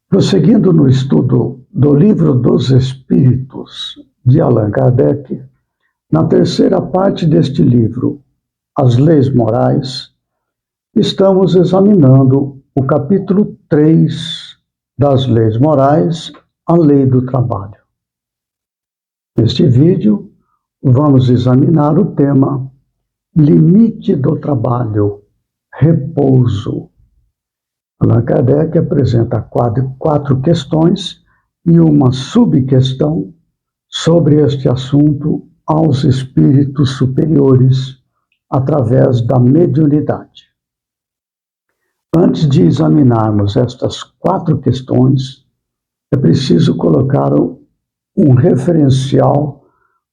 Prosseguindo no estudo do Livro dos Espíritos, de Allan Kardec, na terceira parte deste livro, As Leis Morais, estamos examinando o capítulo 3 das Leis Morais, a Lei do Trabalho. Neste vídeo, vamos examinar o tema Limite do Trabalho, Repouso. Allan Kardec apresenta quatro questões e uma subquestão sobre este assunto aos espíritos superiores através da mediunidade. Antes de examinarmos estas quatro questões, é preciso colocar um referencial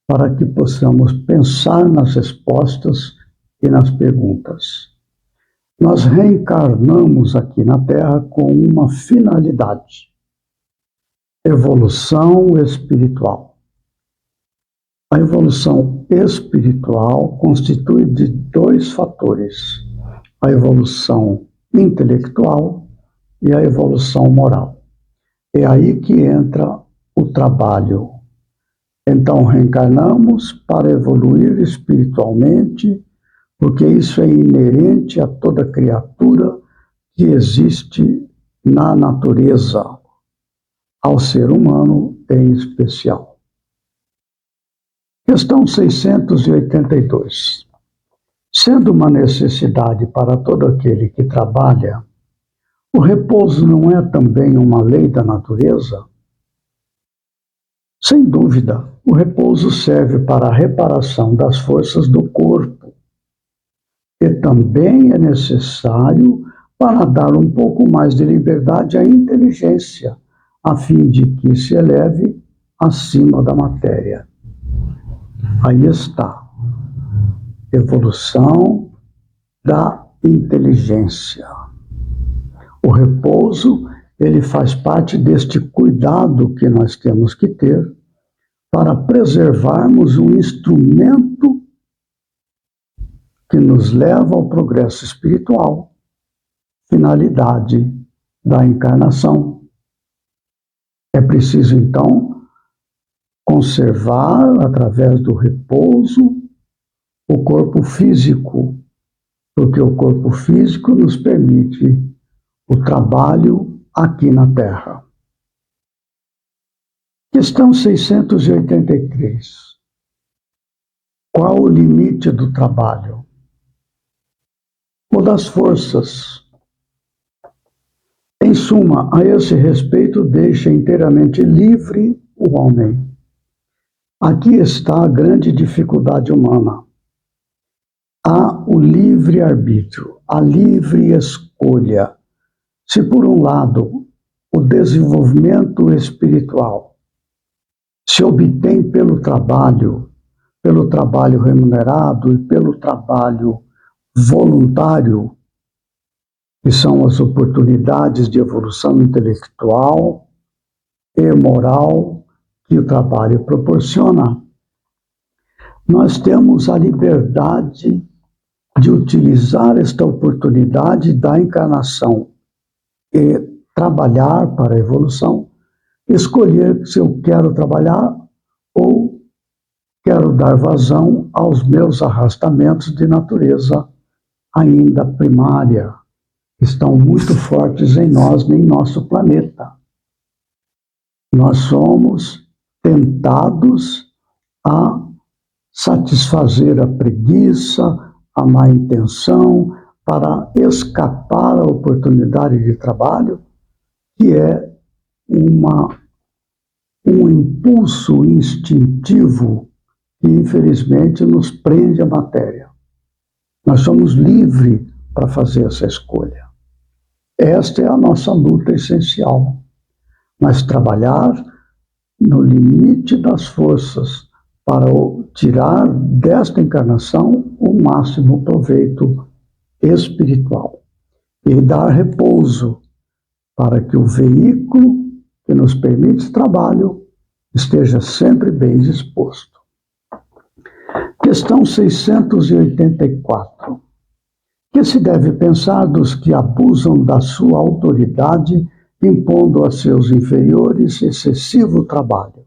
para que possamos pensar nas respostas e nas perguntas. Nós reencarnamos aqui na Terra com uma finalidade: evolução espiritual. A evolução espiritual constitui de dois fatores: a evolução intelectual e a evolução moral. É aí que entra o trabalho. Então, reencarnamos para evoluir espiritualmente, porque isso é inerente a toda criatura que existe na natureza, ao ser humano em especial. Questão 682. Sendo uma necessidade para todo aquele que trabalha, o repouso não é também uma lei da natureza? Sem dúvida, o repouso serve para a reparação das forças do corpo e também é necessário para dar um pouco mais de liberdade à inteligência, a fim de que se eleve acima da matéria. Aí está, evolução da inteligência. O repouso, ele faz parte deste cuidado que nós temos que ter para preservarmos um instrumento que nos leva ao progresso espiritual, finalidade da encarnação. É preciso, então, conservar, através do repouso, o corpo físico, porque o corpo físico nos permite o trabalho aqui na Terra. Questão 683. Qual o limite do trabalho? O das forças. Em suma, a esse respeito, deixa inteiramente livre o homem. Aqui está a grande dificuldade humana. Há o livre-arbítrio, a livre escolha. Se, por um lado, o desenvolvimento espiritual se obtém pelo trabalho remunerado e pelo trabalho voluntário, que são as oportunidades de evolução intelectual e moral que o trabalho proporciona, nós temos a liberdade de utilizar esta oportunidade da encarnação e trabalhar para a evolução, escolher se eu quero trabalhar ou quero dar vazão aos meus arrastamentos de natureza ainda primária, que estão muito fortes em nós, em nosso planeta. Nós somos tentados a satisfazer a preguiça, a má intenção, para escapar à oportunidade de trabalho, que é um impulso instintivo que, infelizmente, nos prende à matéria. Nós somos livres para fazer essa escolha. Esta é a nossa luta essencial. Mas trabalhar no limite das forças para tirar desta encarnação o máximo proveito espiritual e dar repouso para que o veículo que nos permite trabalho esteja sempre bem disposto. Questão 684. Que se deve pensar dos que abusam da sua autoridade impondo a seus inferiores excessivo trabalho.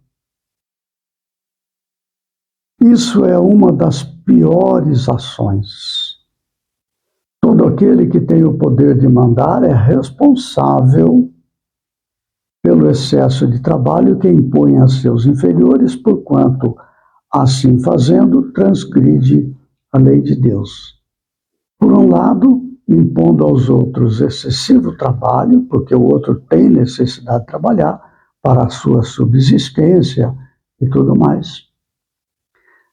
Isso é uma das piores ações. Todo aquele que tem o poder de mandar é responsável pelo excesso de trabalho que impõe a seus inferiores, porquanto, assim fazendo, transgride a lei de Deus. Por um lado, impondo aos outros excessivo trabalho, porque o outro tem necessidade de trabalhar para a sua subsistência e tudo mais.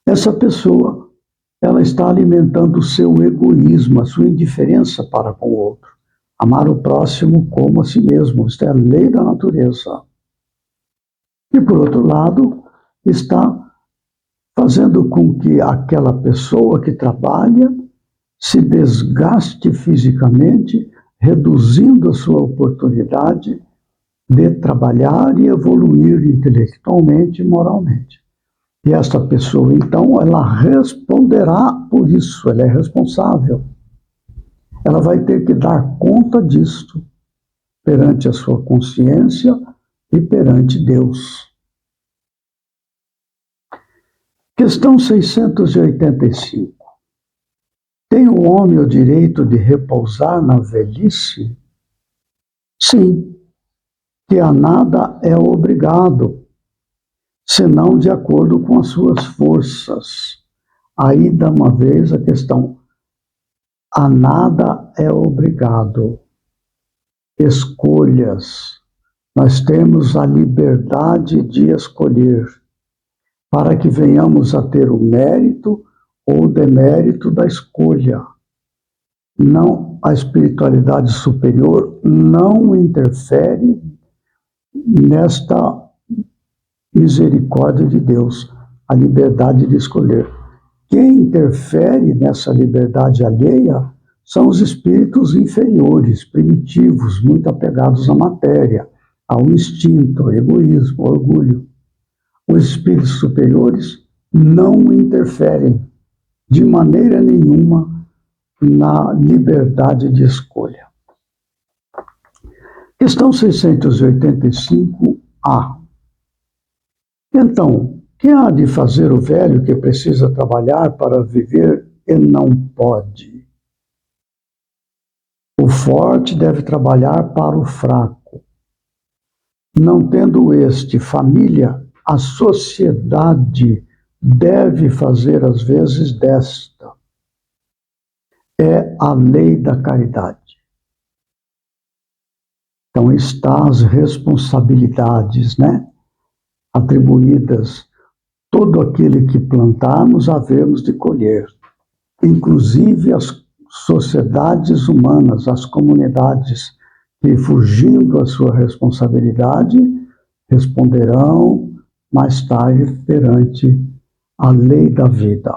Essa pessoa, ela está alimentando o seu egoísmo, a sua indiferença para com o outro. Amar o próximo como a si mesmo, isto é a lei da natureza. E, por outro lado, está fazendo com que aquela pessoa que trabalha se desgaste fisicamente, reduzindo a sua oportunidade de trabalhar e evoluir intelectualmente e moralmente. E esta pessoa, então, ela responderá por isso, ela é responsável. Ela vai ter que dar conta disto perante a sua consciência e perante Deus. Questão 685. Tem o homem o direito de repousar na velhice? Sim, que a nada é obrigado, senão de acordo com as suas forças. Aí, dá uma vez, a questão: a nada é obrigado. Escolhas. Nós temos a liberdade de escolher, para que venhamos a ter o mérito ou o demérito da escolha. Não, a espiritualidade superior não interfere nesta misericórdia de Deus, a liberdade de escolher. Quem interfere nessa liberdade alheia são os espíritos inferiores, primitivos, muito apegados à matéria, ao instinto, ao egoísmo, ao orgulho. Os espíritos superiores não interferem de maneira nenhuma na liberdade de escolha. Questão 685A. Então, que há de fazer o velho que precisa trabalhar para viver e não pode? O forte deve trabalhar para o fraco. Não tendo este família, a sociedade deve fazer as vezes desta. É a lei da caridade. Então, está as responsabilidades, atribuídas. Todo aquele que plantarmos, havemos de colher. Inclusive as sociedades humanas, as comunidades que, fugindo à sua responsabilidade, responderão mais tarde perante a lei da vida.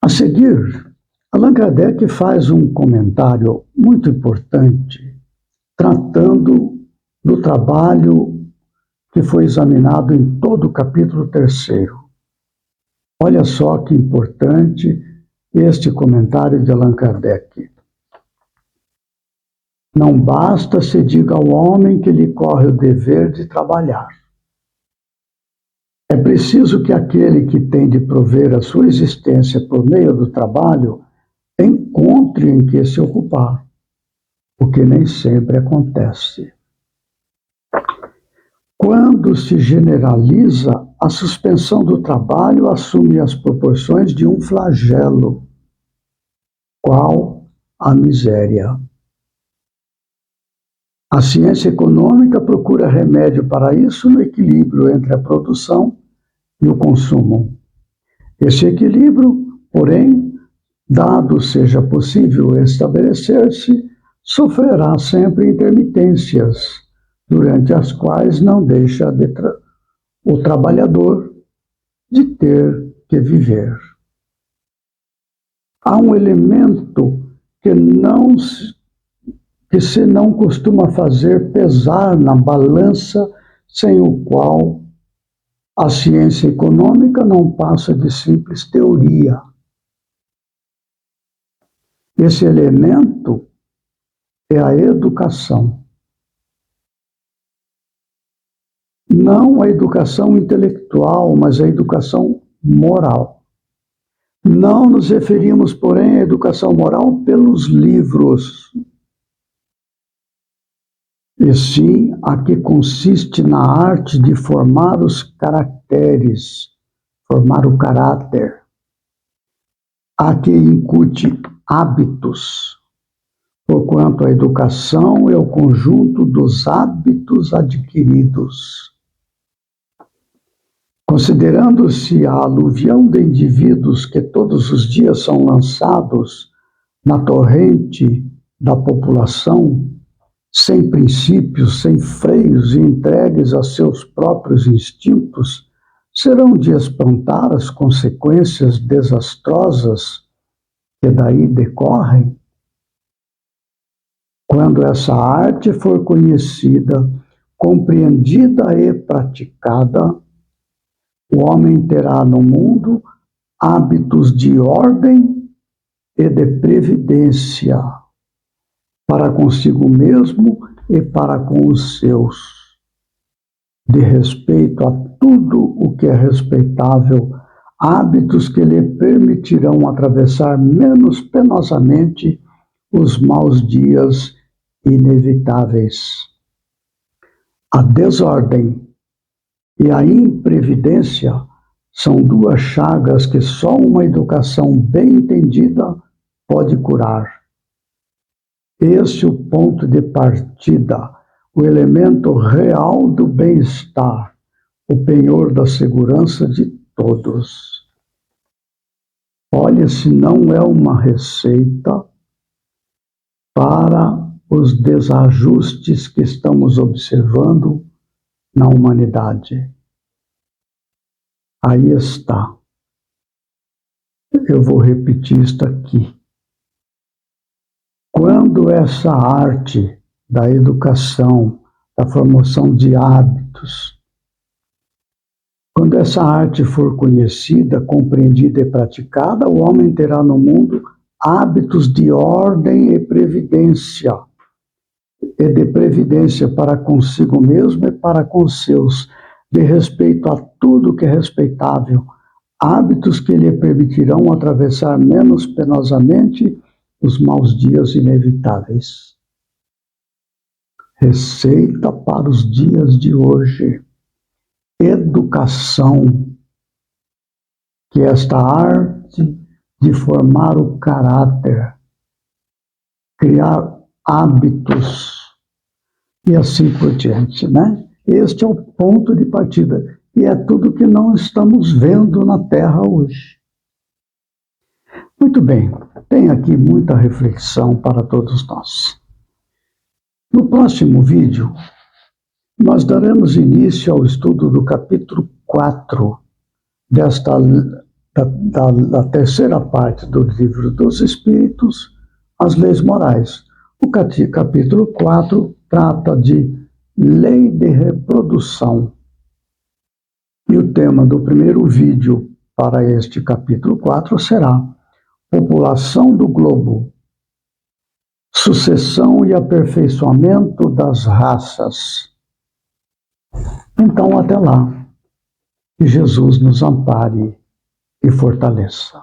A seguir, Allan Kardec faz um comentário muito importante, tratando do trabalho que foi examinado em todo o capítulo 3º. Olha só que importante este comentário de Allan Kardec. Não basta se diga ao homem que lhe corre o dever de trabalhar. É preciso que aquele que tem de prover a sua existência por meio do trabalho encontre em que se ocupar, o que nem sempre acontece. Quando se generaliza, a suspensão do trabalho assume as proporções de um flagelo, qual a miséria. A ciência econômica procura remédio para isso no equilíbrio entre a produção e o consumo. Esse equilíbrio, porém, dado seja possível estabelecer-se, sofrerá sempre intermitências, durante as quais não deixa o trabalhador de ter que viver. Há um elemento que se não costuma fazer pesar na balança, sem o qual a ciência econômica não passa de simples teoria. Esse elemento é a educação. Não a educação intelectual, mas a educação moral. Não nos referimos, porém, à educação moral pelos livros, e sim a que consiste na arte de formar os caracteres, formar o caráter, a que incute hábitos, porquanto a educação é o conjunto dos hábitos adquiridos. Considerando-se a aluvião de indivíduos que todos os dias são lançados na torrente da população, sem princípios, sem freios e entregues a seus próprios instintos, serão de espantar as consequências desastrosas que daí decorrem? Quando essa arte for conhecida, compreendida e praticada, o homem terá no mundo hábitos de ordem e de previdência para consigo mesmo e para com os seus, de respeito a tudo o que é respeitável, hábitos que lhe permitirão atravessar menos penosamente os maus dias inevitáveis. A desordem e a imprevidência são duas chagas que só uma educação bem entendida pode curar. Esse é o ponto de partida, o elemento real do bem-estar, o penhor da segurança de todos. Olha, se não é uma receita para os desajustes que estamos observando na humanidade. Aí está. Eu vou repetir isto aqui. Quando essa arte da educação, da formação de hábitos, quando essa arte for conhecida, compreendida e praticada, o homem terá no mundo hábitos de ordem e previdência, para consigo mesmo e para com os seus, de respeito a tudo que é respeitável, hábitos que lhe permitirão atravessar menos penosamente os maus dias inevitáveis. Receita para os dias de hoje. Educação, que é esta arte de formar o caráter, criar hábitos e assim por diante, né? Este é o ponto de partida e é tudo que não estamos vendo na Terra hoje. Muito bem, tem aqui muita reflexão para todos nós. No próximo vídeo, nós daremos início ao estudo do capítulo 4 da terceira parte do Livro dos Espíritos, as leis morais. O capítulo 4 trata de lei de reprodução. E o tema do primeiro vídeo para este capítulo 4 será população do globo, sucessão e aperfeiçoamento das raças. Então, até lá, que Jesus nos ampare e fortaleça.